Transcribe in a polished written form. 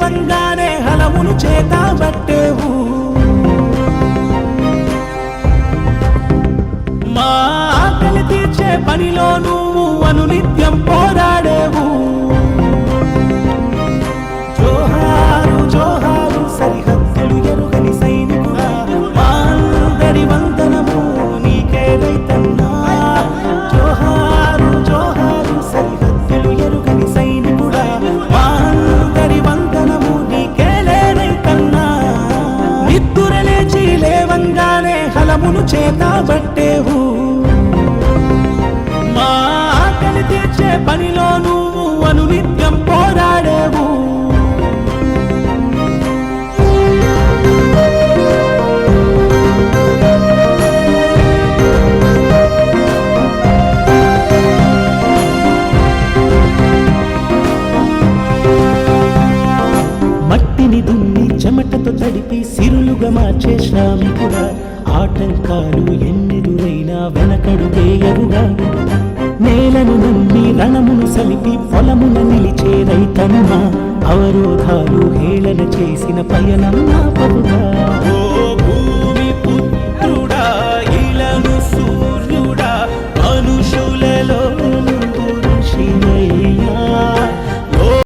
లేవంగానే హలమును చేతబట్టేవు మా ఆకలి తీర్చే పనిలో నువ్వు అనునిత్యం పోరాడేవు జోహారు జోహారు సరిహద్దులు ఎరుగని సైనికుడా మా అందరి వందనము నీకే రైతన్నా జోహారు జోహారు సరిహద్దులు ఎరుగని సైనికుడా మా అందరి వందనము నీకే రైతన్నా నిద్దురలేచి లేవంగానే హలమును చేతబట్టేవు మా ఆకలి తీర్చే పనిలో నువ్వు అనునిత్యం పోరాడేవు మట్టిని దున్ని చెమటతో తడిపి సిరులుగా మార్చే శ్రామికుడా ఆటంకాలు ఎన్నెదురైనా వెనకడుగేయరుగా నేలను నమ్మి రణమును సలిపి పొలమున నిలిచే రైతన్నా అవరోధాలు హేళన చేసిన పయనం నాపవుగా ఓ భూమి